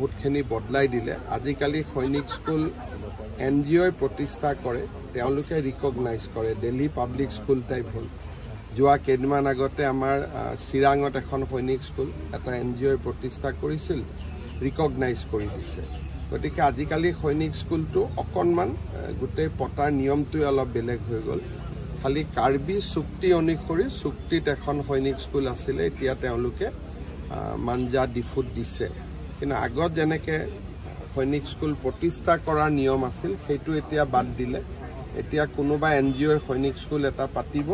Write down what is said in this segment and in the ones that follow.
বহুতখিনি বদলাই দিলে আজিকালি সৈনিক স্কুল NGO প্ৰতিষ্ঠা কৰে তেওঁলোকে ৰিকগনাইজ কৰে দিল্লী পাব্লিক স্কুল টাইপ হ'ল যোৱা কেইদিনমান আগতে আমাৰ চিৰাঙত এখন সৈনিক স্কুল এটা NGO প্ৰতিষ্ঠা কৰিছিল ৰিকগনাইজ কৰি দিছে গতিকে আজিকালি সৈনিক স্কুলটো অকণমান গোটেই পতাৰ নিয়মটোই অলপ বেলেগ হৈ গ'ল খালি কাৰ্বি চুক্তি অনুসৰি চুক্তিত এখন সৈনিক স্কুল আছিলে এতিয়া তেওঁলোকে মানজা ডিফুট দিছে কিন্তু আগত যেনেকৈ সৈনিক স্কুল প্ৰতিষ্ঠা কৰাৰ নিয়ম আছিল সেইটো এতিয়া বাদ দিলে এতিয়া কোনোবা NGO সৈনিক স্কুল এটা পাতিব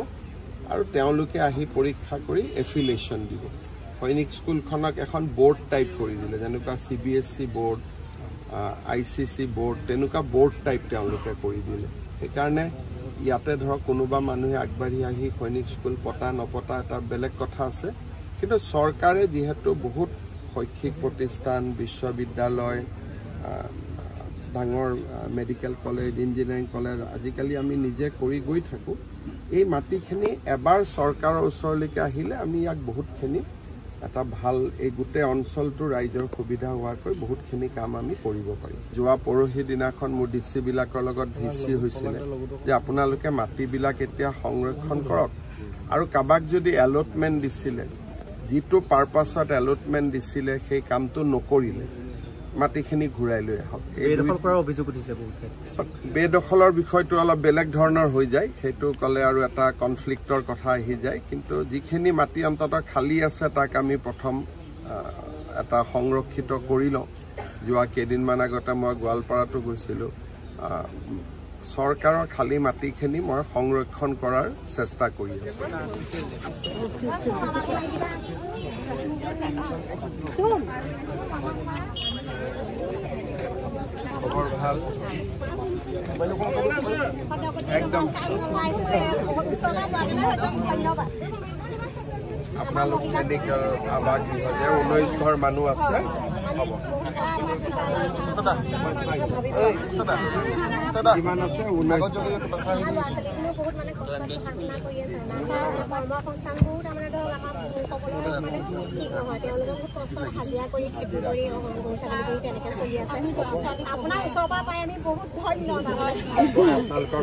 আৰু তেওঁলোকে আহি পৰীক্ষা কৰি এফিলিয়েশ্যন দিব সৈনিক স্কুলখনক এখন বোৰ্ড টাইপ কৰি দিলে যেনেকুৱা CBSE বোৰ্ড ICC বোৰ্ড তেনেকুৱা বোৰ্ড টাইপ তেওঁলোকে কৰি দিলে সেইকাৰণে ইয়াতে ধৰক কোনোবা মানুহে আগবাঢ়ি আহি সৈনিক স্কুল পতা নপতা এটা বেলেগ কথা আছে কিন্তু চৰকাৰে যেহেতু বহুত শৈক্ষিক প্ৰতিষ্ঠান বিশ্ববিদ্যালয় ডাঙৰ মেডিকেল কলেজ ইঞ্জিনিয়াৰিং কলেজ আজিকালি আমি নিজে কৰি গৈ থাকোঁ এই মাটিখিনি এবাৰ চৰকাৰৰ ওচৰলৈকে আহিলে আমি ইয়াক বহুতখিনি এটা ভাল এই গোটেই অঞ্চলটো ৰাইজৰ সুবিধা হোৱাকৈ বহুতখিনি কাম আমি কৰিব পাৰিম যোৱা পৰহি দিনাখন মোৰ DC বিলাকৰ লগত VC হৈছিলে যে আপোনালোকে মাটিবিলাক এতিয়া সংৰক্ষণ কৰক আৰু কাবাক যদি এলটমেণ্ট দিছিলে যিটো পাৰপাছত এলটমেণ্ট দিছিলে সেই কামটো নকৰিলে মাটিখিনি ঘূৰাই লৈ আহক বেদখল কৰাৰ অভিযোগ উঠিছে বহুতে বেদখলৰ বিষয়টো অলপ বেলেগ ধৰণৰ হৈ যায় সেইটো ক'লে আৰু এটা কনফ্লিক্টৰ কথা আহি যায় কিন্তু যিখিনি মাটি অন্ততঃ খালী আছে তাক আমি প্ৰথম এটা সংৰক্ষিত কৰি লওঁ যোৱা কেইদিনমান আগতে মই গোৱালপাৰাতো গৈছিলোঁ চৰকাৰৰ খালী মাটিখিনি মই সংৰক্ষণ কৰাৰ চেষ্টা কৰি আছোঁ খবৰ ভাল একদম আপোনালোক সৈনিক আৱাস বিভাগে 19 ঘৰ মানুহ আছে হ'ব কিমান আছে 19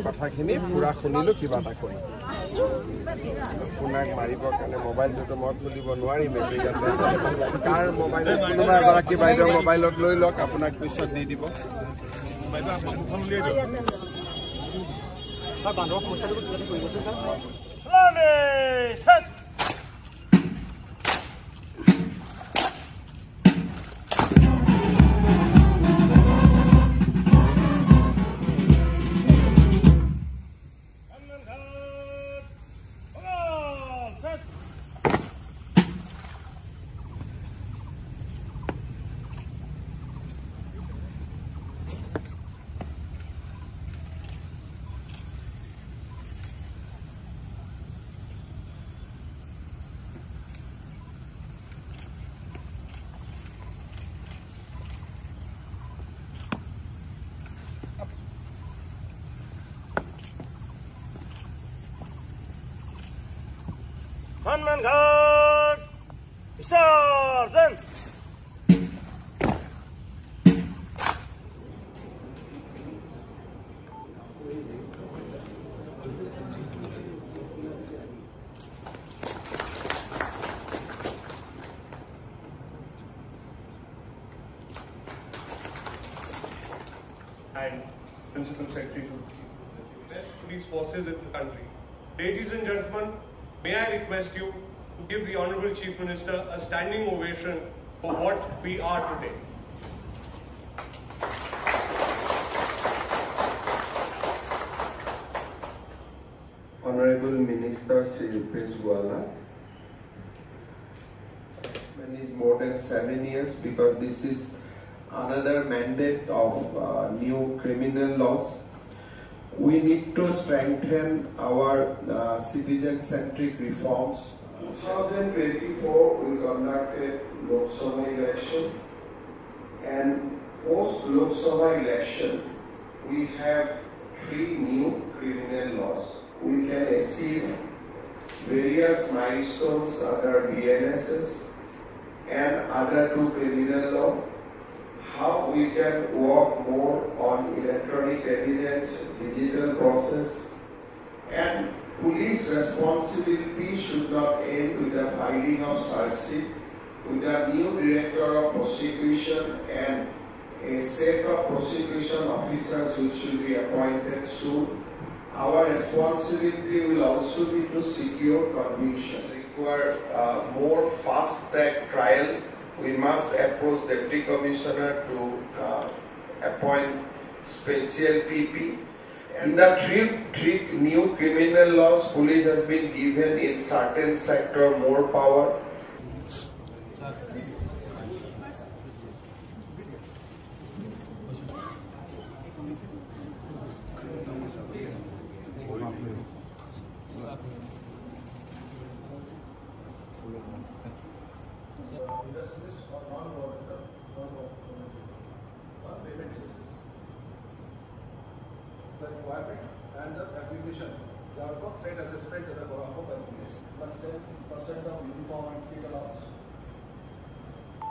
কথাখিনি পুৰা শুনিলো কিবা এটা কৰিম আপোনাক মাৰিবৰ কাৰণে মোবাইলটোতো মই খুলিব নোৱাৰিম কাৰ মোবাইলত কোনোবা এগৰাকী বাইদেউৰ মোবাইলত লৈ লওক আপোনাক পিছত দি দিব Hanman Ghat! Sergeant! And Principal Secretary to the best police forces in the country. Ladies and gentlemen, may I request you to give the Honorable Chief Minister a standing ovation for what we are today. Honorable Minister Sri Rupesh Gwala, and is more than 7 years because this is another mandate of new criminal laws. We need to strengthen our citizen-centric reforms. 2024 we conducted Lok Sabha election, and post Lok Sabha election we have 3 new criminal laws. We can achieve various milestones under BNSS and other 2 criminal laws. we can work more on electronic evidence, digital process, and police responsibility should not end with the filing of charge sheet. With a new director of prosecution and a set of prosecution officers which should be appointed soon, our responsibility will also be to secure convictions. Require more fast-track trial. We must approach Deputy Commissioner to appoint special PP. In the three new criminal laws, police has been given in certain sector more power. The requirement and the application, they are both threat assessment of the police. +10% of uniform and kit allowance.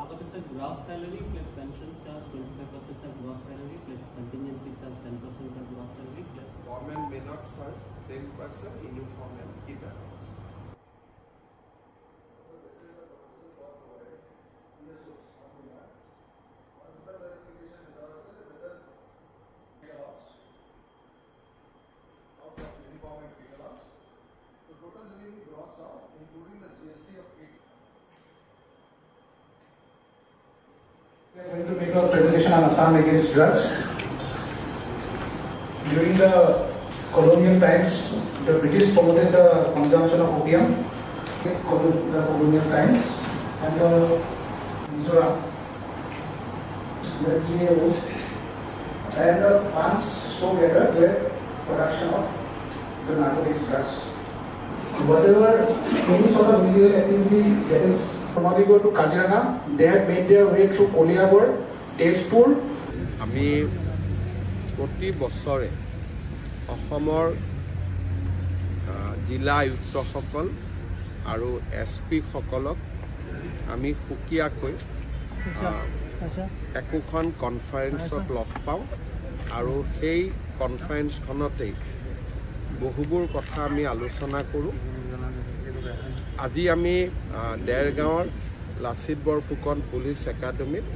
Officer gross salary plus pension charge 25% of gross salary plus contingency charge 10% of gross salary plus. Government may not charge 10% uniform and kit allowance. Total revenue gross out, including the GST of 8. We are going to make a presentation on Assam against drugs. During the colonial times, the British promoted the consumption of opium. The colonial times and the Mizoram, the EAOs, and the funds so gathered the production of the narcotics drugs. Whatever, any sort of illegal activity that is from Aligarh to Kaziranga, they have made their way through Koliaborh, Tezpur. আমি প্ৰতি বছৰে অসমৰ জিলা আয়ুক্তসকল আৰু SP সকলক আমি সুকীয়াকৈ একোখন কনফাৰেন্সত লগ পাওঁ আৰু সেই কনফাৰেন্সখনতেই বহুবোৰ কথা আমি আলোচনা কৰোঁ। আজি আমি দেৰগাঁৱৰ লাচিত বৰফুকন পুলিচ একাডেমীত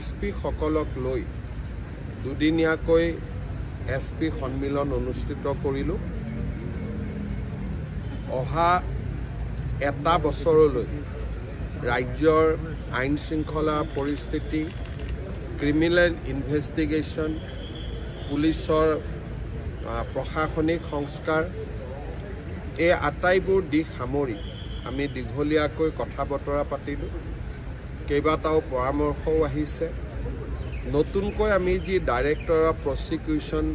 SP সকলক লৈ দুদিনীয়াকৈ SP সন্মিলন অনুষ্ঠিত কৰিলোঁ। অহা এটা বছৰলৈ ৰাজ্যৰ আইন শৃংখলা পৰিস্থিতি, ক্ৰিমিনেল ইনভেষ্টিগেশ্যন, পুলিচৰ প্ৰশাসনিক সংস্কাৰ, এই আটাইবোৰ দিশ সামৰি আমি দীঘলীয়াকৈ কথা বতৰা পাতিলোঁ। কেইবাটাও পৰামৰ্শও আহিছে। নতুনকৈ আমি যি ডাইৰেক্টৰ অফ প্ৰচিকিউশ্যন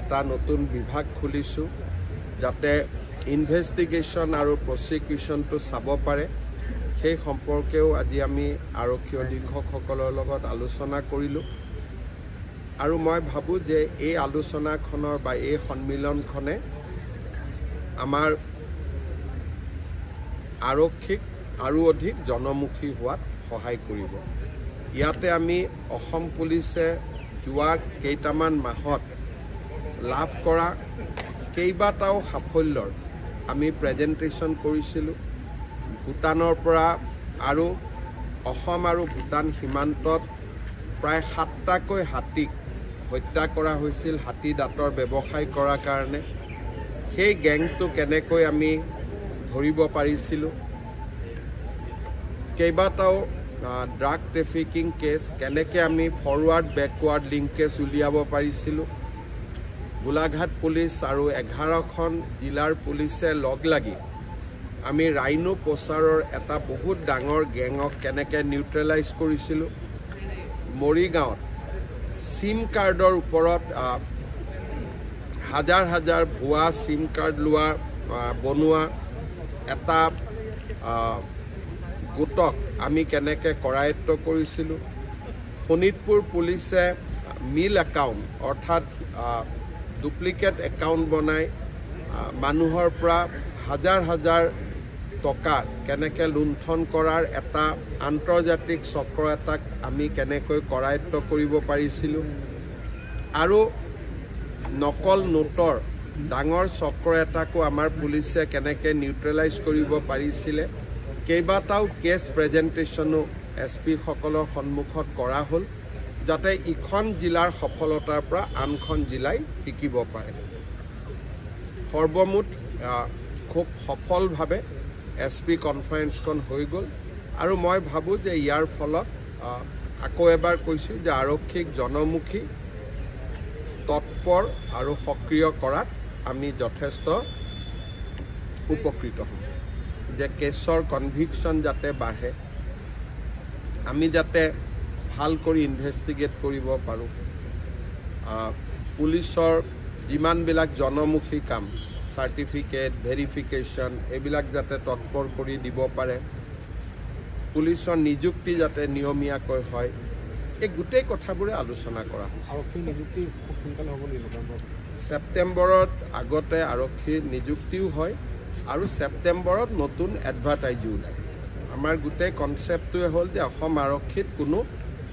এটা নতুন বিভাগ খুলিছোঁ, যাতে ইনভেষ্টিগেশ্যন আৰু প্ৰচিকিউশ্যনটো চাব পাৰে, সেই সম্পৰ্কেও আজি আমি আৰক্ষী অধীক্ষকসকলৰ লগত আলোচনা কৰিলোঁ। আৰু মই ভাবোঁ যে এই আলোচনাখনৰ বা এই সন্মিলনখনে আমাৰ আৰক্ষীক আৰু অধিক জনমুখী হোৱাত সহায় কৰিব। ইয়াতে আমি অসম পুলিচে যোৱা কেইটামান মাহত লাভ কৰা কেইবাটাও সাফল্যৰ আমি প্ৰেজেণ্টেশ্যন কৰিছিলোঁ। ভূটানৰ পৰা আৰু অসম আৰু ভূটান সীমান্তত প্ৰায় 7টাকৈ হাতীক হত্যা কৰা হৈছিল হাতী দাঁতৰ ব্যৱসায় কৰাৰ কাৰণে। সেই গেংটো কেনেকৈ আমি ধৰিব পাৰিছিলোঁ, কেইবাটাও ড্ৰাগ ট্ৰেফিকিং কেছ কেনেকৈ আমি ফৰৱাৰ্ড বেকৱাৰ্ড লিংকেজ উলিয়াব পাৰিছিলোঁ। গোলাঘাট পুলিচ আৰু 11খন জিলাৰ পুলিচে লগ লাগি আমি ৰাইনো প্ৰচাৰৰ এটা বহুত ডাঙৰ গেঙক কেনেকৈ নিউট্ৰেলাইজ কৰিছিলোঁ। মৰিগাঁৱত চিম কাৰ্ডৰ ওপৰত হাজাৰ হাজাৰ ভুৱা চিম কাৰ্ড বনোৱা এটা গোটক আমি কেনেকৈ কৰায়ত্ব কৰিছিলোঁ। শোণিতপুৰ পুলিচে মিল একাউণ্ট অৰ্থাৎ ডুপ্লিকেট একাউণ্ট বনাই মানুহৰ পৰা হাজাৰ হাজাৰ টকা কেনেকৈ লুণ্ঠন কৰাৰ এটা আন্তৰ্জাতিক চক্ৰ এটাক আমি কেনেকৈ কৰায়ত্ব কৰিব পাৰিছিলোঁ আৰু নকল নোটৰ ডাঙৰ চক্ৰ এটাকো আমাৰ পুলিচে কেনেকৈ নিউট্ৰেলাইজ কৰিব পাৰিছিলে কেইবাটাও কেছ প্ৰেজেণ্টেশ্যনো SP সকলৰ সন্মুখত কৰা হ'ল যাতে ইখন জিলাৰ সফলতাৰ পৰা আনখন জিলাই শিকিব পাৰে সৰ্বমুঠ খুব সফলভাৱে SP কনফাৰেন্সখন হৈ গ'ল আৰু মই ভাবোঁ যে ইয়াৰ ফলত আকৌ এবাৰ কৈছোঁ যে আৰক্ষীক জনমুখী তৎপৰ আৰু সক্ৰিয় কৰাত আমি যথেষ্ট উপকৃত হ'ম যে কেছৰ কনভিকশ্যন যাতে বাঢ়ে আমি যাতে ভাল কৰি ইনভেষ্টিগেট কৰিব পাৰোঁ পুলিচৰ যিমানবিলাক জনমুখী কাম চাৰ্টিফিকেট ভেৰিফিকেশ্যন এইবিলাক যাতে তৎপৰ কৰি দিব পাৰে পুলিচৰ নিযুক্তি যাতে নিয়মীয়াকৈ হয় এই গোটেই কথাবোৰে আলোচনা কৰা আৰক্ষী নিযুক্তি খুব সোনকালে হ'ব লাগিব ছেপ্টেম্বৰত আগতে আৰক্ষীৰ নিযুক্তিও হয় আৰু ছেপ্টেম্বৰত নতুন এডভাৰটাইজো ওলায় আমাৰ গোটেই কনচেপ্টটোৱে হ'ল যে অসম আৰক্ষীত কোনো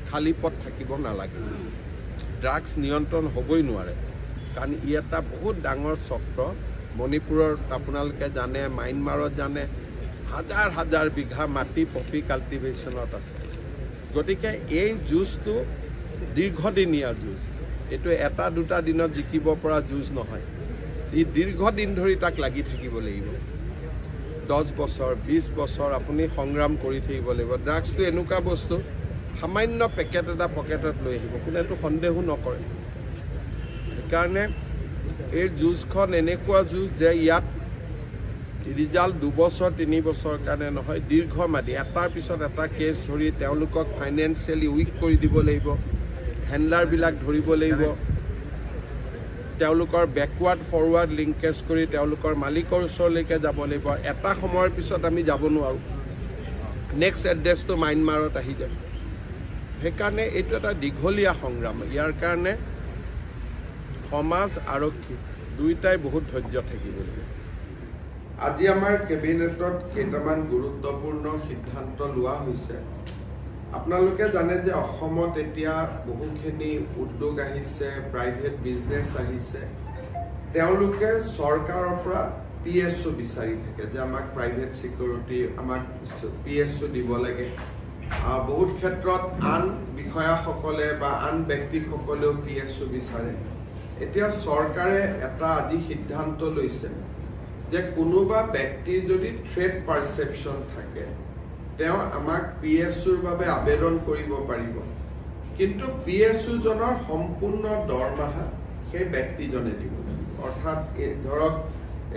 খালী পথ থাকিব নালাগে ড্ৰাগছ নিয়ন্ত্ৰণ হ'বই নোৱাৰে কাৰণ ই এটা বহুত ডাঙৰ চক্ৰ মণিপুৰত আপোনালোকে জানে মাইনমাৰত জানে হাজাৰ হাজাৰ বিঘা মাটি পপি কাল্টিভেশ্যনত আছে গতিকে এই যুঁজটো দীৰ্ঘদিনীয়া যুঁজ এইটো এটা দুটা দিনত জিকিব পৰা যুঁজ নহয় ই দীৰ্ঘদিন ধৰি তাক লাগি থাকিব লাগিব 10 বছৰ 20 বছৰ আপুনি সংগ্ৰাম কৰি থাকিব লাগিব ড্ৰাগছটো এনেকুৱা বস্তু সামান্য পেকেট এটা পকেটত লৈ আহিব কোনেতো সন্দেহো নকৰে সেইকাৰণে এই যুঁজখন এনেকুৱা যুঁজ যে ইয়াত ৰিজাল্ট 2 বছৰ 3 বছৰ কাৰণে নহয় দীৰ্ঘম্যাদী এটাৰ পিছত এটা কেছ ধৰি তেওঁলোকক ফাইনেন্সিয়েলি উইক কৰি দিব লাগিব হেণ্ডলাৰবিলাক ধৰিব লাগিব তেওঁলোকৰ বেকৱাৰ্ড ফৰৱাৰ্ড লিংকেজ কৰি তেওঁলোকৰ মালিকৰ ওচৰলৈকে যাব লাগিব এটা সময়ৰ পিছত আমি যাব নোৱাৰোঁ নেক্সট এড্ৰেছটো মাইনমাৰত আহি যাব সেইকাৰণে এইটো এটা দীঘলীয়া সংগ্ৰাম ইয়াৰ কাৰণে সমাজ আৰক্ষী দুয়োটাই বহুত ধৈৰ্য থাকিব লাগিব আজি আমাৰ কেবিনেটত কেইটামান গুৰুত্বপূৰ্ণ সিদ্ধান্ত লোৱা হৈছে আপোনালোকে জানে যে অসমত এতিয়া বহুখিনি উদ্যোগ আহিছে প্ৰাইভেট বিজনেছ আহিছে তেওঁলোকে চৰকাৰৰ পৰা PSU বিচাৰি থাকে যে আমাক প্ৰাইভেট সিকিউৰিটি আমাক PSU দিব লাগে বহুত ক্ষেত্ৰত আন বিষয়াসকলে বা আন ব্যক্তিসকলেও PSU বিচাৰে এতিয়া চৰকাৰে এটা আজি সিদ্ধান্ত লৈছে যে কোনোবা ব্যক্তিৰ যদি থ্ৰেট পাৰসেপশ্যন থাকে তেওঁ আমাক PSUৰ বাবে আবেদন কৰিব পাৰিব কিন্তু PSU জনৰ সম্পূৰ্ণ দৰমহা সেই ব্যক্তিজনে দিব অৰ্থাৎ ধৰক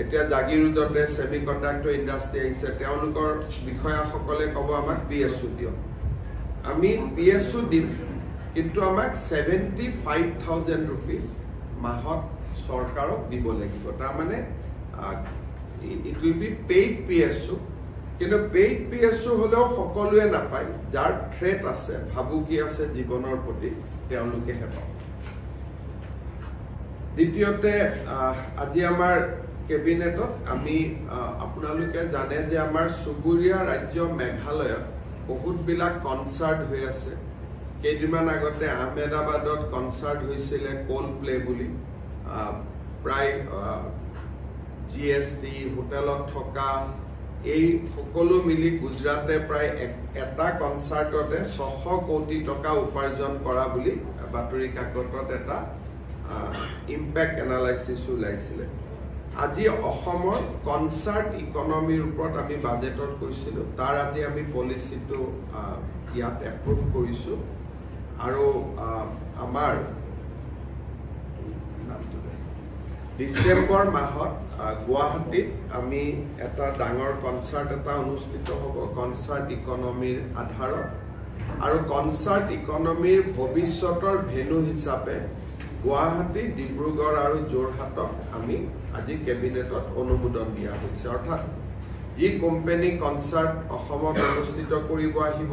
এতিয়া জাগিৰোডতে সেমিকণ্ডাক্টৰ ইণ্ডাষ্ট্ৰি আহিছে তেওঁলোকৰ বিষয়াসকলে ক'ব আমাক PSU দিয়ক আমি PSU দিম কিন্তু আমাক 75,000 rupees মাহত চৰকাৰক দিব লাগিব তাৰমানে it will be paid PSU কিন্তু পেইড PSU হলেও সকলোৱে নাপায় যাৰ থ্ৰেট আছে ভাবুকি আছে জীৱনৰ প্ৰতি তেওঁলোকেহে পাব দ্বিতীয়তে আজি আমাৰ কেবিনেটত আমি আপোনালোকে জানে যে আমাৰ চুবুৰীয়া ৰাজ্য মেঘালয়ত বহুতবিলাক কনচাৰ্ট হৈ আছে কেইদিনমান আগতে আহমেদাবাদত কনচাৰ্ট হৈছিলে কোল প্লে বুলি প্ৰায় GST হোটেলত থকা এই সকলো মিলি গুজৰাটে প্ৰায় এটা কনচাৰ্টতে 600 কোটি টকা উপাৰ্জন কৰা বুলি বাতৰি কাকতত এটা ইম্প্যাক্ট এনালাইসিস ওলাইছিলে আজি অসমৰ কনচাৰ্ট ইকনমিৰ ওপৰত আমি বাজেটত কৈছিলো তাৰ আজি আমি পলিচিটো ইয়াত এপ্ৰুভ কৰিছো আৰু আমাৰ ডিসেম্বৰ মাহত গুৱাহাটীত আমি এটা ডাঙৰ কনচাৰ্ট এটা অনুষ্ঠিত হ'ব কনচাৰ্ট ইকনমিৰ আধাৰত আৰু কনচাৰ্ট ইকনমিৰ ভৱিষ্যতৰ ভেনু হিচাপে গুৱাহাটী ডিব্ৰুগড় আৰু যোৰহাটক আমি আজি কেবিনেটত অনুমোদন দিয়া হৈছে অৰ্থাৎ যি কোম্পানী কনচাৰ্ট অসমত অনুষ্ঠিত কৰিব আহিব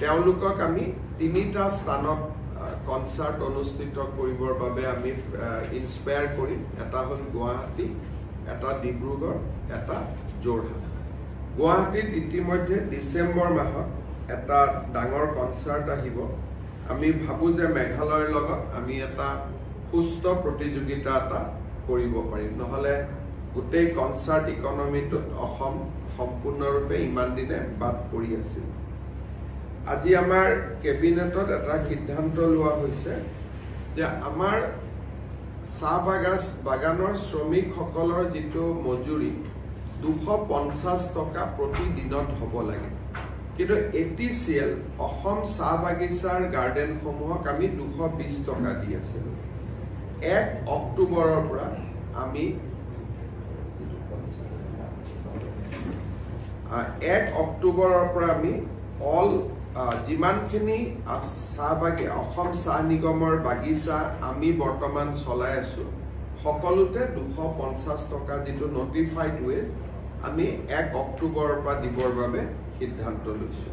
তেওঁলোকক আমি তিনিটা স্থানত কনচাৰ্ট অনুষ্ঠিত কৰিবৰ বাবে আমি ইনস্পায়াৰ কৰি এটা হ'ল গুৱাহাটী এটা ডিব্ৰুগড় এটা যোৰহাট গুৱাহাটীত ইতিমধ্যে ডিসেম্বৰ মাহত এটা ডাঙৰ কনসাৰ্ট আহিব আমি ভাবো যে মেঘালয়ৰ লগত আমি এটা সুস্থ প্ৰতিযোগিতা এটা কৰিব পাৰিম নহলে গোটেই কনসাৰ্ট ইকনমিটোত অসম সম্পূৰ্ণৰূপে ইমান দিনে বাদ পৰি আছিল আজি আমাৰ কেবিনেটত এটা সিদ্ধান্ত লোৱা হৈছে যে আমাৰ চাহ বাগানৰ শ্ৰমিকসকলৰ যিটো মজুৰি 250 টকা প্ৰতিদিনত হ'ব লাগে কিন্তু এটিসিএল অসম চাহ বাগিচাৰ গাৰ্ডেন সমূহক আমি 220 টকা দি আছে 1 অক্টোবৰৰ পৰা আমি 1 অক্টোবৰৰ পৰা আমি অল যিমানখিনি অসম চাহ নিগমৰ বাগিচা আমি বৰ্তমান চলাই আছো সকলোতে 250 টকা যিটো নটিফাইড ৱেজ আমি 1 অক্টোবৰৰ পৰা দিবৰ বাবে সিদ্ধান্ত লৈছো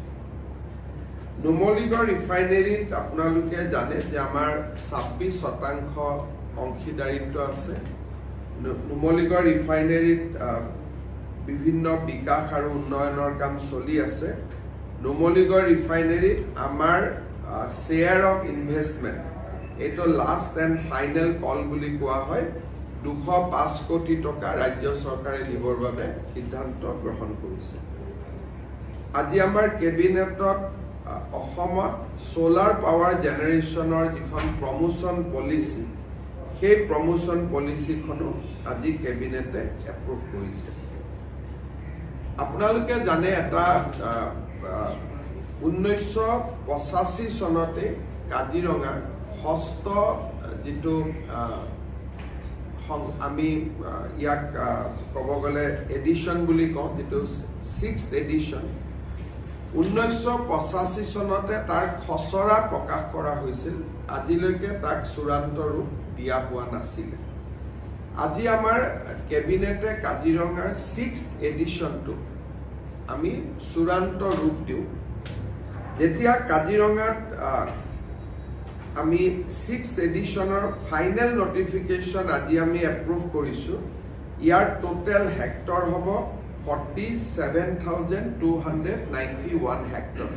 নুমলীগড় ৰিফাইনেৰীত আপোনালোকে জানে যে আমাৰ 26% অংশীদাৰিত্ব আছে নুমলীগড় ৰিফাইনেৰীত বিভিন্ন বিকাশ আৰু উন্নয়নৰ কাম চলি আছে নুমলীগড় ৰিফাইনেৰীত আমাৰ শেয়াৰ অফ ইনভেষ্টমেন্ট এটো লাষ্ট এণ্ড ফাইনেল কল বুলি কোৱা হয় 205 কোটি টকা ৰাজ্য চৰকাৰে দিবৰ বাবে সিদ্ধান্ত গ্ৰহণ কৰিছে আজি আমাৰ কেবিনেটত অসমত সোলাৰ পাৱাৰ জেনেৰেশ্যনৰ যিখন প্ৰমোশন পলিচি সেই প্ৰমোশন পলিচিখনো আজি কেবিনেটে এপ্ৰুভ কৰিছে আপোনালোকে জানে এটা 1985 চনতে কাজিৰঙা হস্ত যেটো আমি ইয়াক কব গলে এডিশন বুলি কওঁ যেটো 6th এডিশন 1985 চনতে তাৰ খসৰা প্ৰকাশ কৰা হৈছিল আজিলৈকে তাক চূড়ান্ত ৰূপ দিয়া হোৱা নাছিল আজি আমাৰ কেবিনেটে কাজিৰঙাৰ 6th এডিশনটো আমি চূড়ান্ত ৰূপ দিও যেতিয়া কাজিৰঙাত আমি 6th এডিশনৰ ফাইনেল নটিফিকেশন আজি আমি এপ্ৰুভ কৰিছো ইয়াৰ টোটাল হেক্টৰ হ'ব 47,291 হেক্টৰ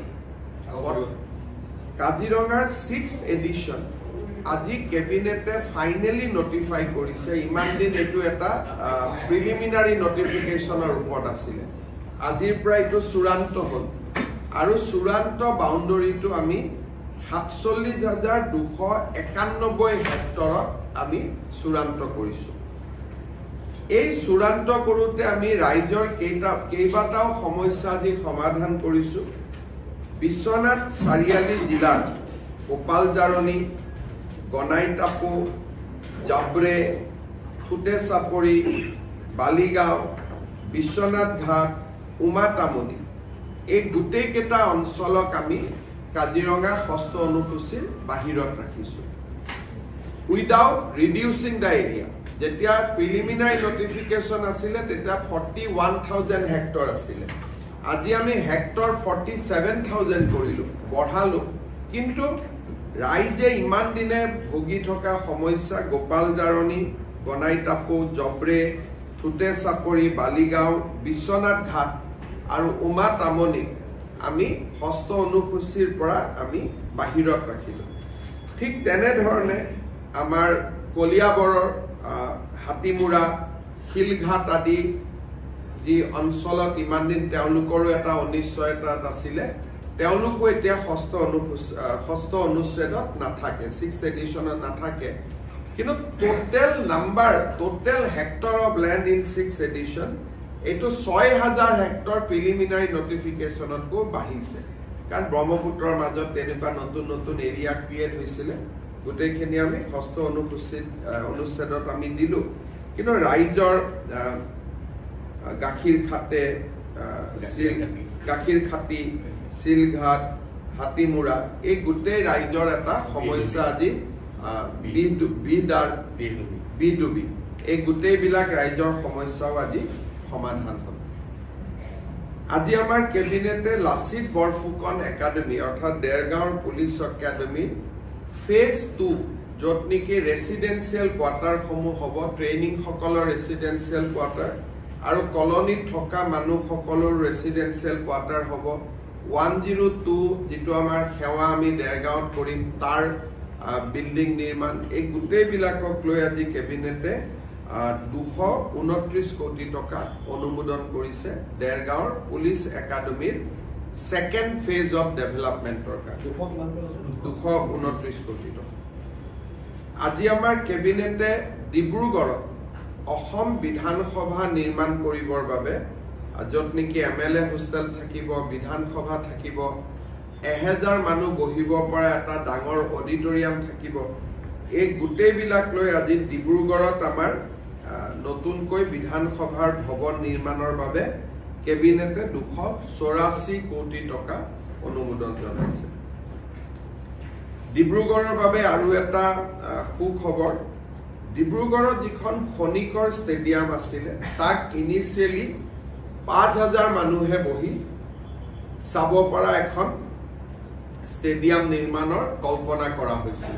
কাজিৰঙাৰ 6th এডিশন আজি কেবিনেটে ফাইনেলি নটিফাই কৰিছে ইমান দিন এটো এটা প্ৰিলিমিনাৰী নটিফিকেশনৰ ওপৰত আছিল আজিৰ পৰা এটো চূড়ান্ত হ'ল আৰু চূড়ান্ত বাউণ্ডাৰীটো আমি 47,291 হেক্টৰত আমি চূড়ান্ত কৰিছো এই চূড়ান্ত কৰোতে আমি ৰাইজৰ কেইবাটাও সমস্যা আজি সমাধান কৰিছো বিশ্বনাথ চাৰিআলি জিলাৰ গোপালজাৰণী গনাইটাপু জাবৰে ফুটে চাপৰি বালিগাঁও বিশ্বনাথ ঘাট উমাতামনি এই গোটেই কেটা অঞ্চলক আমি কাজিৰঙা হস্ত অনুসূচীৰ বাহিৰত ৰাখিছো উইদাউট ৰিডিউসিং দা এৰিয়া যেতিয়া প্ৰিলিমিনাৰী নটিফিকেশন আছিলে তেতিয়া 41,000 হেক্টৰ আছিলে আজি আমি হেক্টৰ 47,000 কৰিলো বঢ়ালো কিন্তু ৰাইজে ইমান দিনে ভোগি থকা সমস্যা গোপালজাৰণী গনাইটাপু জবৰে ফুটে চাপৰি বালিগাঁও বিশ্বনাথ ঘাট আৰু উমাতামনি আমি হস্ত অনুসূচীৰ পৰা আমি বাহিৰত ৰাখিলো ঠিক তেনে ধৰণে আমাৰ কলিয়াবৰৰ হাতিমুৰা হিলঘাট আদি যি অঞ্চলত ইমান দিন তেওঁলোকৰো এটা অনিশ্চয়তা আছিল তেওঁলোকো এতিয়া হস্ত অনুচ্ছেদত নাথাকে 6th এডিশনত নাথাকে কিন্তু total hectare of land in 6th edition এটো 6,000 হেক্টৰ প্ৰিলিমিনাৰী নটিফিকেশনতকো বাঢ়িছে কাৰণ ব্ৰহ্মপুত্ৰৰ মাজত তেনেকুৱা নতুন এৰিয়া ক্ৰিয়েট হৈছিল গোটেইখিনি আমি হস্ত অনুচ্ছেদত আমি দিলো কিন্তু ৰাইজৰ গাখীৰ খাতি সিলঘাট হাতিমুৰা এই গোটেই ৰাইজৰ এটা সমস্যা আজি বিডুবি এই গোটেই বিলাক ৰাইজৰ সমস্যাও আজি সমাধান হ'ল আজি আমাৰ কেবিনেটে লাচিত বৰফুকন একাডেমি অৰ্থাৎ দেৰগাঁৱৰ পুলিচ একাডেমি ফেজ 2 যত নেকি ৰেসিডেন্সিয়েল কোৱাৰ্টাৰ সমূহ হ'ব ট্ৰেইনিং সকলৰ ৰেসিডেন্সিয়েল কোৱাৰ্টাৰ আৰু কলনীত থকা মানুহসকলৰ ৰেচিডেন্সিয়েল কোৱাৰ্টাৰ হ'ব 102 যিটো আমাৰ সেৱা আমি দেৰগাঁৱত কৰিম তাৰ বিল্ডিং নিৰ্মাণ এই গোটেইবিলাকক লৈ আজি কেবিনেটে 229 কোটি টকা অনুমোদন কৰিছে দেৰগাঁৱৰ পুলিচ একাডেমীৰ সেকেন্ড ফেজ অফ ডেভেলপমেন্টৰ কাৰণে 229 কোটি টকা আজি আমাৰ কেবিনেটে ডিব্ৰুগড়ত অসম বিধানসভা নিৰ্মাণ কৰিবৰ বাবে য'ত নেকি MLA হোষ্টেল থাকিব বিধানসভা থাকিব 1000 মানুহ বহিব পৰা এটা ডাঙৰ অডিটৰিয়াম থাকিব এই গোটেইবিলাক লৈ আজি ডিব্ৰুগড়ত আমাৰ নতুনকৈ বিধানসভাৰ ভৱন নিৰ্মাণৰ বাবে কেবিনেটে 284 কোটি টকা অনুমোদন জনাইছে ডিব্ৰুগড়ৰ বাবে আৰু এটা সুখবৰ ডিব্ৰুগড়ত যিখন খনিকৰ ষ্টেডিয়াম আছিল তাক ইনিশিয়ালি 5000 মানুহে বহি চাব পৰা এখন ষ্টেডিয়াম নিৰ্মাণৰ কল্পনা কৰা হৈছিল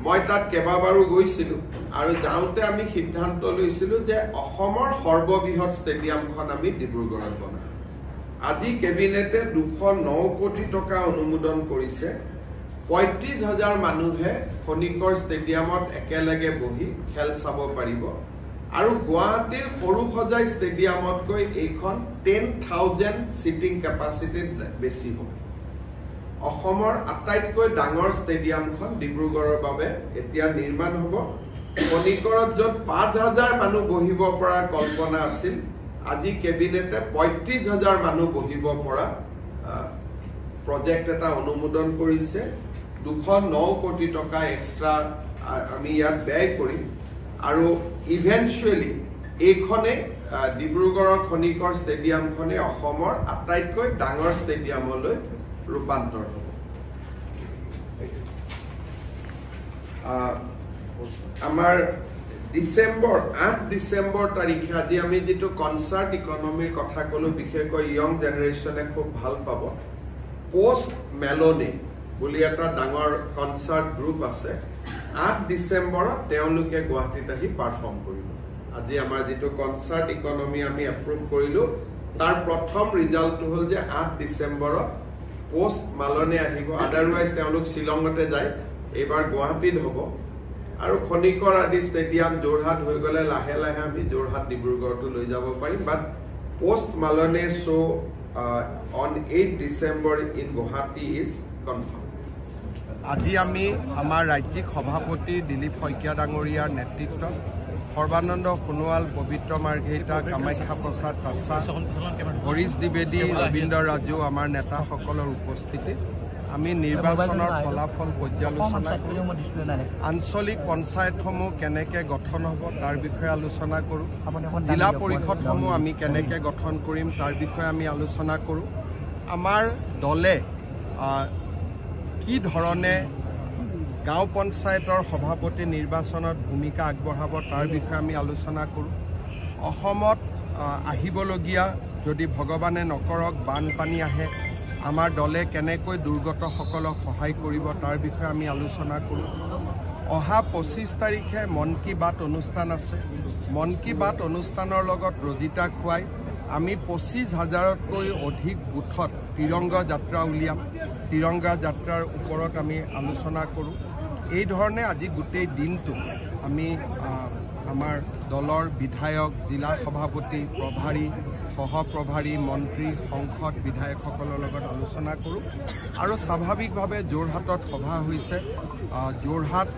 মই তাত কেইবাবাৰো গৈছিলো আৰু যাওঁতে আমি সিদ্ধান্ত লৈছিলো যে অসমৰ সৰ্ববৃহৎ ষ্টেডিয়ামখন আমি ডিব্ৰুগড়ত বনাম আজি কেবিনেটে 209 কোটি টকা অনুমোদন কৰিছে 35000 মানুহে খনিকৰ ষ্টেডিয়ামত একেলগে বহি খেল চাব পাৰিব আৰু গুৱাহাটীৰ সৰুসজাই ষ্টেডিয়ামতকৈ এইখন 10000 সিটিং কেপাচিটিত বেছি হ'ব অসমৰ আটাইতকৈ ডাঙৰ ষ্টেডিয়ামখন ডিব্ৰুগড়ৰ বাবে এতিয়া নিৰ্মাণ হ'ব খনিকৰত য'ত 5000 মানুহ বহিব পৰা কল্পনা আছিল আজি কেবিনেটে 35000 মানুহ বহিব পৰা প্ৰজেক্ট এটা অনুমোদন কৰিছে 209 কোটি টকা এক্সট্ৰা আমি ইয়াত ব্যয় কৰিম আৰু ইভেন্টুৱেলি এইখনে ডিব্ৰুগড়ৰ খনিকৰ ষ্টেডিয়ামখনে অসমৰ আটাইতকৈ ডাঙৰ ষ্টেডিয়ামলৈ ৰূপান্তৰ হ'ব আমাৰ 8 ডিসেম্বৰ তাৰিখে আজি আমি যেটো কনসাৰ্ট ইকনমিৰ কথা কলো বিশেষকৈ ইয়ং জেনাৰেশনে খুব ভাল পাব পোষ্ট মেলনে বুলি এটা ডাঙৰ কনসাৰ্ট গ্ৰুপ আছে 8 ডিসেম্বৰত তেওঁলোকে গুৱাহাটীত আহি পাৰফৰ্ম কৰিব আজি আমাৰ যেটো কনসাৰ্ট ইকনমি আমি এপ্ৰুভ কৰিলো তাৰ প্ৰথম ৰিজাল্ট হ'ল যে 8 ডিসেম্বৰত পোষ্ট মালনে আহিব আদাৰৱাইজ তেওঁলোক শিলংতে যায় এবাৰ গুৱাহাটীত হ'ব আৰু খনিকৰ আদি ষ্টেডিয়াম জোৰহাট হৈ গলে লাহে লাহে আমি জোৰহাট ডিব্ৰুগড়টো লৈ যাব পাৰিম but post Malone show on 8 December in Guwahati is confirm আজি আমি আমাৰ ৰাজ্যিক সভাপতি দিলীপ শইকীয়া ডাঙৰীয়াৰ নেতৃত্বত সৰ্বানন্দ সোণোৱাল পবিত্ৰ মাৰ্ঘেৰিটা কামাখ্যা প্ৰসাদ পাছা হৰিশ দ্বিবেদী ৰবীন্দ্ৰ ৰাজু আমাৰ নেতাসকলৰ উপস্থিতিত আমি নিৰ্বাচনৰ ফলাফল পৰ্যালোচনা কৰোঁ আঞ্চলিক পঞ্চায়তসমূহ কেনেকৈ গঠন হ'ব তাৰ বিষয়ে আলোচনা কৰোঁ জিলা পৰিষদসমূহ আমি কেনেকৈ গঠন কৰিম তাৰ বিষয়ে আমি আলোচনা কৰোঁ আমাৰ দলে কি ধৰণে গাঁও পঞ্চায়তৰ সভাপতি নিৰ্বাচনত ভূমিকা আগবঢ়াব তাৰ বিষয়ে আমি আলোচনা কৰোঁ অসমত আহিবলগীয়া যদি ভগৱানে নকৰক বানপানী আহে আমাৰ দলে কেনেকৈ দুৰ্গতসকলক সহায় কৰিব তাৰ বিষয়ে আমি আলোচনা কৰোঁ অহা 25 তাৰিখে মন কি বাত অনুষ্ঠান আছে মন কি বাত অনুষ্ঠানৰ লগত ৰজিতা খুৱাই আমি 25000তকৈ অধিক বুথত তিৰংগা যাত্ৰা উলিয়াম তিৰংগা যাত্ৰাৰ ওপৰত আমি আলোচনা কৰোঁ এই ধৰণে আজি গোটেই দিনটো আমি আমাৰ দলৰ বিধায়ক জিলা সভাপতি প্ৰভাৰী সহপ্ৰভাৰী মন্ত্ৰী সংসদ বিধায়কসকলৰ লগত আলোচনা কৰোঁ আৰু স্বাভাৱিকভাৱে যোৰহাটত সভা হৈছে যোৰহাট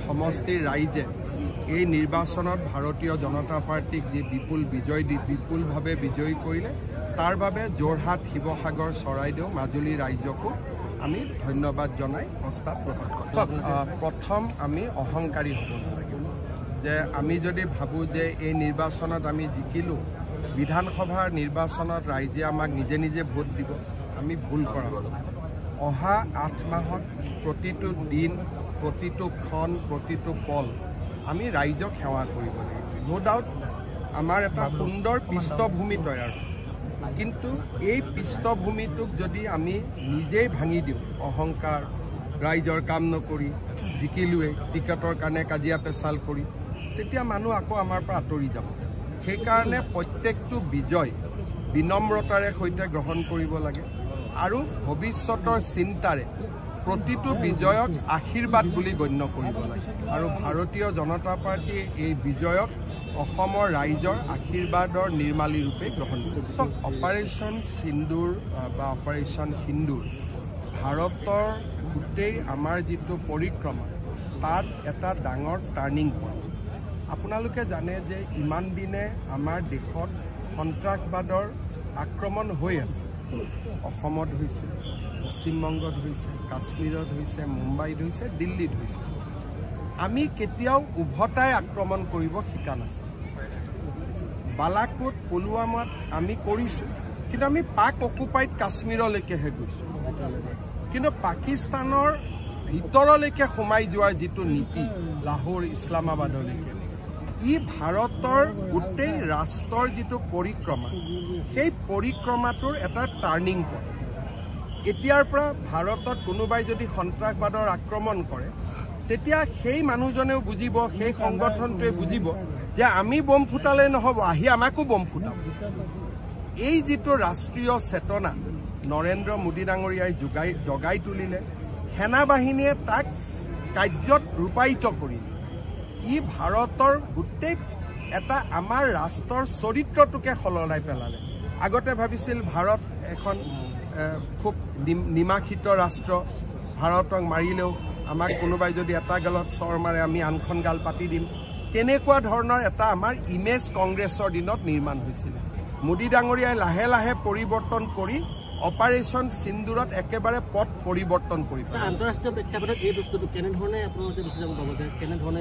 সমষ্টিৰ ৰাইজে এই নিৰ্বাচনত ভাৰতীয় জনতা পাৰ্টিক যি বিপুলভাৱে বিজয়ী কৰিলে তাৰ বাবে যোৰহাট শিৱসাগৰ চৰাইদেউ মাজুলী ৰাইজকো আমি ধন্যবাদ জনাই প্ৰস্তাৱ প্ৰকাশ কৰোঁ প্ৰথম আমি অহংকাৰী হ'ব নালাগিব যে আমি যদি ভাবোঁ যে এই নিৰ্বাচনত আমি জিকিলোঁ বিধানসভাৰ নিৰ্বাচনত ৰাইজে আমাক নিজে নিজে ভোট দিব আমি ভুল কৰা অহা 8 মাহত প্ৰতিটো দিন প্ৰতিটো ক্ষণ প্ৰতিটো পল আমি ৰাইজক সেৱা কৰিব লাগিব নো ডাউট আমাৰ এটা সুন্দৰ পৃষ্ঠভূমি তৈয়াৰ কিন্তু এই পৃষ্ঠভূমিটোক যদি আমি নিজেই ভাঙি দিওঁ অহংকাৰ ৰাইজৰ কাম নকৰি জিকিলোৱে টিকটৰ কাৰণে কাজিয়া পেচাল কৰি তেতিয়া মানুহ আকৌ আমাৰ পৰা আঁতৰি যাব সেইকাৰণে প্ৰত্যেকটো বিজয় বিনম্ৰতাৰে সৈতে গ্ৰহণ কৰিব লাগে আৰু ভৱিষ্যতৰ চিন্তাৰে প্ৰতিটো বিজয়ক আশীৰ্বাদ বুলি গণ্য কৰিব লাগে আৰু ভাৰতীয় জনতা পাৰ্টীয়ে এই বিজয়ক অসমৰ ৰাইজৰ আশীৰ্বাদৰ নিৰ্মালী ৰূপে গ্ৰহণ কৰিছে। অপাৰেশ্যন সিন্দুৰ বা অপাৰেশ্যন সিন্দুৰ ভাৰতৰ গোটেই আমাৰ যিটো পৰিক্ৰমা তাত এটা ডাঙৰ টাৰ্ণিং পইণ্ট। আপোনালোকে জানে যে ইমান দিনে আমাৰ দেশত সন্ত্ৰাসবাদৰ আক্ৰমণ হৈ আছে। অসমত হৈছে, পশ্চিমবংগত হৈছে, কাশ্মীৰত হৈছে, মুম্বাইত হৈছে, দিল্লীত হৈছে। আমি কেতিয়াও উভতাই আক্ৰমণ কৰিব শিকা নাছিল। বালাকোট পুলৱামাত আমি কৰিছোঁ, কিন্তু আমি পাক অকুপাইড কাশ্মীৰলৈকেহে গৈছোঁ। কিন্তু পাকিস্তানৰ ভিতৰলৈকে সোমাই যোৱাৰ যিটো নীতি লাহোৰ ইছলামাবাদলৈকে, ই ভাৰতৰ গোটেই ৰাষ্ট্ৰৰ যিটো পৰিক্ৰমা সেই পৰিক্ৰমাটোৰ এটা টাৰ্ণিং পইণ্ট। এতিয়াৰ পৰা ভাৰতত কোনোবাই যদি সন্ত্ৰাসবাদৰ আক্ৰমণ কৰে তেতিয়া সেই মানুহজনেও বুজিব, সেই সংগঠনটোৱে বুজিব যে আমি বম ফুটালে নহ'ব, আহি আমাকো বম ফুটাব। এই যিটো ৰাষ্ট্ৰীয় চেতনা নৰেন্দ্ৰ মোদী ডাঙৰীয়াই জগাই তুলিলে, সেনা বাহিনীয়ে তাক কাৰ্যত ৰূপায়িত কৰিলে। ই ভাৰতৰ গোটেই এটা আমাৰ ৰাষ্ট্ৰৰ চৰিত্ৰটোকে সলনাই পেলালে। আগতে ভাবিছিল ভাৰত এখন খুব নিমাখিত ৰাষ্ট্ৰ, ভাৰতক মাৰিলেও আমাক কোনোবাই যদি এটা গালত চৰ মাৰে আমি আনখন গাল পাতি দিম। তেনেকুৱা ধৰণৰ এটা আমাৰ ইমেজ কংগ্ৰেছৰ দিনত নিৰ্মাণ হৈছিল। মোদী ডাঙৰীয়াই লাহে লাহে পৰিৱৰ্তন কৰি অপাৰেশ্যন সিন্দুৰত একেবাৰে পথ পৰিৱৰ্তন কৰি আন্তঃৰাষ্ট্ৰীয় প্ৰেক্ষাপটত এই বস্তুটো কেনেধৰণে আপোনালোকে বেছি যাব পাব? কেনেধৰণে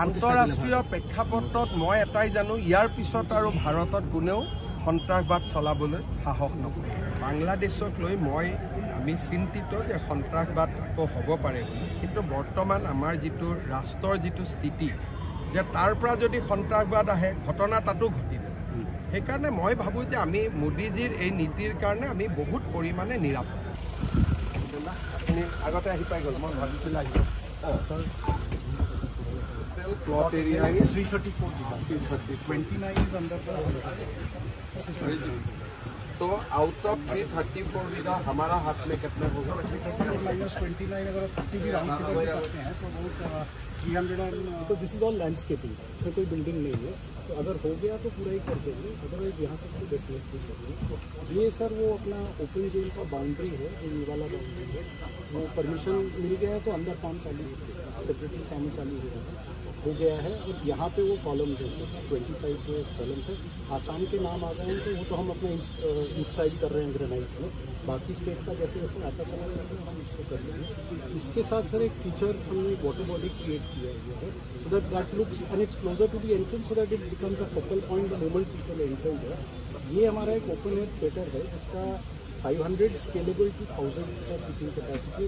আন্তঃৰাষ্ট্ৰীয় প্ৰেক্ষাপটত মই এটাই জানো, ইয়াৰ পিছত আৰু ভাৰতত কোনেও সন্ত্ৰাসবাদ চলাবলৈ সাহস নকৰে। বাংলাদেশক লৈ আমি চিন্তিত যে সন্ত্ৰাসবাদ আকৌ হ'ব পাৰে বুলি, কিন্তু বৰ্তমান আমাৰ যিটো ৰাষ্ট্ৰৰ যিটো স্থিতি যে তাৰ পৰা যদি সন্ত্ৰাসবাদ আহে ঘটনা তাতো ঘটিব। সেইকাৰণে মই ভাবোঁ যে আমি মোদীজীৰ এই নীতিৰ কাৰণে আমি বহুত পৰিমাণে নিৰাপদ। আপুনি আগতে আহি পাই গ'ল, মই ভাবিছিলোঁ আহিব। प्लॉट एरिया है 334 29 is under the तो आउट ऑफ 334 बीघा हमारा हाथ में कितने होगा? -29 अगर 30 भी राउंड फिगर करते हैं तो बहुत 300 तो दिस इज ऑल लैंडस्केपिंग। इसमें कोई बिल्डिंग नहीं है, तो अगर हो गया तो पूरा ही कर देंगे, अदरवाइज यहाँ तक तो डेफिनेटली चाहिए। ये सर वो अपना ओपन जेल का बाउंड्री है, ये वाला बाउंड्री है, वो परमिशन मिल गया है तो अंदर काम चालू सेपरेटली काम चालू हो गया है। और यहाँ पे वो कॉलम्स है 25 जो कॉलम्स है, आसाम के नाम आ गए हैं तो वो तो हम अपना इंस्क्राइब कर रहे हैं ग्रेनाइट में। बाकी स्टेट का जैसे जैसे आता चला जाता है हम इसको कर लेंगे। इसके साथ सर एक फीचर हमने वाटर बॉडी क्रिएट किया है so that looks and it's closer to the entrance so that it becomes a focal point the moment people enter है। ये हमारा एक ओपन एयर थिएटर है जिसका 500 स्केलेबल टू 1000 का seating capacity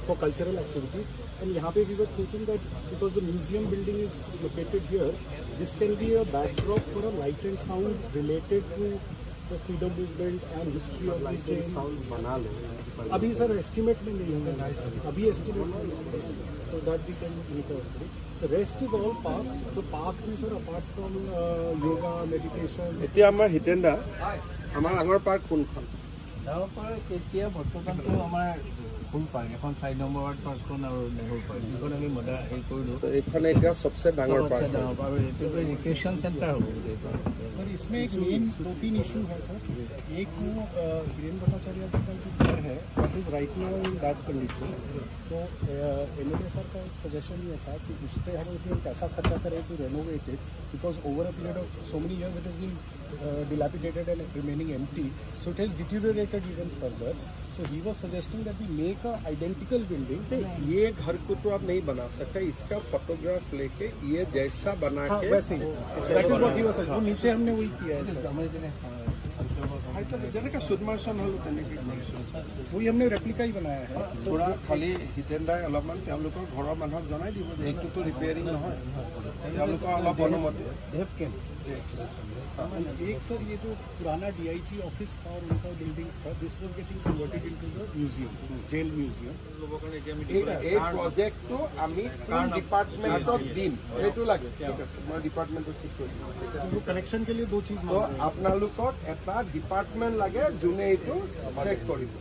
for cultural activities, and यहाँ पे we were thinking that because the museum building is located here, this can be a backdrop for a light and sound related to the freedom movement and history of this day. बना लो अभी sir estimate में नहीं है, अभी estimate में so that we can make a the rest is all parks. The park में sir apart from yoga meditation এতিয়া আমাৰ হিতেন্দা আমাৰ আগৰ পাৰ্ক কোনখন? ডাঙৰ পাৰ্ক এতিয়া বৰ্তমানটো আমাৰ ফুল পাৰ্ক এখন 4 নম্বৰ ৱাৰ্ড পাৰ্কখন আৰু নেহৰু পাৰ্ক এইখন আমি হেৰি কৰিলোঁ। तो এইখন এতিয়া सबसे ডাঙৰ পাৰ্ক আৰু এইটো ৰিক্ৰিয়েশ্যন চেণ্টাৰ হ'ব। सर इसमें एक मेन 2-3 इशू है सर। एक वो वीरेंद्र भट्टाचार्य जी का जो घर है that is right now in bad condition. तो एमएलए सर का एक सजेशन ये था कि उस पर हम पैसा खर्चा करें to renovate it because over a period of so many years it is been dilapidated and remaining empty, so it has deteriorated even further. So he was suggesting that we make a identical building. ये घर को तो आप नहीं बना सकते, इसका photograph लेके ये जैसा बना के वैसे ही that is what he was saying. वो नीचे हमने वही किया है যেনেকৈ সুদমাৰ্চন হ'লো তেনেকৈ वही हमने रेप्लिका ही बनाया है পুৰা খালি হিতেন্দাই অলপমান তেওঁলোকৰ ঘৰৰ মানুহক জনাই দিব যে এইটোতো ৰিপেয়াৰিং নহয় তেওঁলোকৰ অলপ অনুমতি एक सर ये जो पुराना DIG ऑफिस था और उनका बिल्डिंग्स था this was getting converted into the museum jail museum এই প্ৰজেক্টটো আমি কোন ডিপাৰ্টমেণ্টত দিম সেইটো লাগে ঠিক আছে মই ডিপাৰ্টমেণ্টত ঠিক কৰি দিম कनेक्शन के लिए दो चीज তো আপোনালোকক এটা ডিপাৰ্টমেণ্ট লাগে যোনে এইটো চেক কৰিব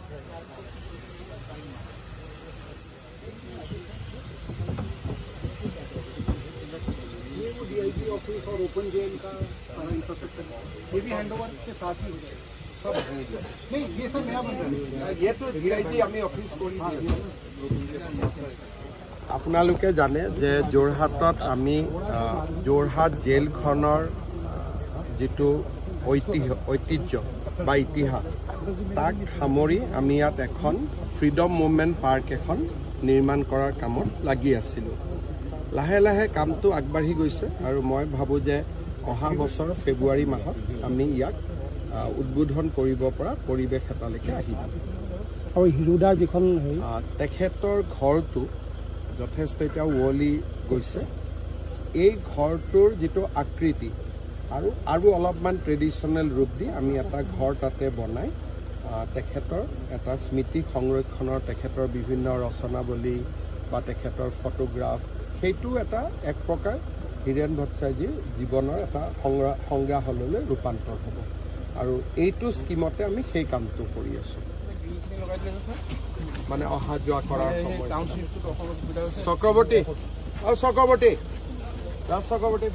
DIG ऑफिस और ओपन जेल का सारा इंफ्रास्ट्रक्चर ये भी हैंडओवर के साथ ही हो जाएगा सब नहीं ये सब नया बन रहा है ये तो DIG আমি অফিস কৰি দিম আপোনালোকে জানে যে যোৰহাটত আমি যোৰহাট জেলখনৰ যেটো ঐতিহ্য বা ইতিহাস তাক সামৰি আমি ইয়াত এখন ফ্ৰীডম মুভমেণ্ট পাৰ্ক এখন নিৰ্মাণ কৰাৰ কামত লাগি আছিলোঁ লাহে লাহে কামটো আগবাঢ়ি গৈছে আৰু মই ভাবোঁ যে অহা বছৰ ফেব্ৰুৱাৰী মাহত আমি ইয়াক উদ্বোধন কৰিব পৰা পৰিৱেশ এটালৈকে আহিব और हिरोडा जिखन তেখেতৰ ঘৰটো যথেষ্ট এতিয়া উৱলি গৈছে এই ঘৰটোৰ যেটো আকৃতি আৰু অলপমান ট্ৰেডিশ্যনেল ৰূপ দি আমি এটা ঘৰ তাতে বনাই তেখেতৰ এটা স্মৃতি সংৰক্ষণৰ তেখেতৰ বিভিন্ন ৰচনাৱলী বা তেখেতৰ ফটোগ্ৰাফ সেইটো এটা এক প্ৰকাৰ হীৰেন ভট্টাচাৰ্যৰ জীৱনৰ এটা সংগ্ৰহালয়লৈ ৰূপান্তৰ হ'ব আৰু এইটো স্কিমতে আমি সেই কামটো কৰি আছোঁ মানে অহা যোৱা কৰাৰ সময় চক্ৰৱৰ্তী চক্ৰৱৰ্তী ৰাজ চক্ৰৱৰ্তী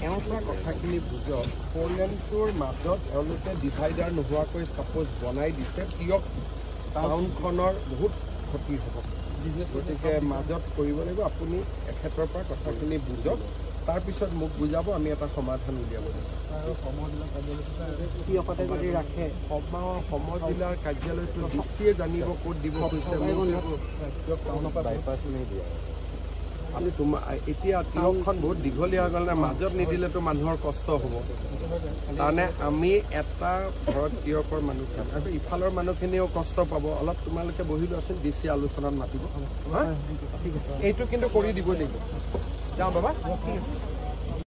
এওঁলোকৰ কথাখিনি বুজক পৰিয়ালটোৰ মাজত এওঁলোকে ডিভাইডাৰ নোহোৱাকৈ ছাপোজ বনাই দিছে তিয়ক টাউনখনৰ বহুত ক্ষতি হ'ব গতিকে মাজত কৰিব লাগিব আপুনি এখেতৰ পৰা কথাখিনি বুজক তাৰপিছত মোক বুজাব আমি এটা সমাধান উলিয়াব राखे সমজিলাৰ কাৰ্যালয়টো ডিচিয়ে জানিব ক'ত দিব কৈছে আমি এতিয়া তিয়কখন বহুত দীঘলীয়া হৈ গ'ল নে মাজত নিদিলেতো মানুহৰ কষ্ট হ'ব তাৰমানে আমি এটা ঘৰত তিয়কৰ মানুহখিনি আৰু ইফালৰ মানুহখিনিও কষ্ট পাব অলপ তোমালোকে বহি লোৱাচোন ডিচি আলোচনাত মাতিব এইটো কিন্তু কৰি দিবই লাগিব যাওঁ বাবা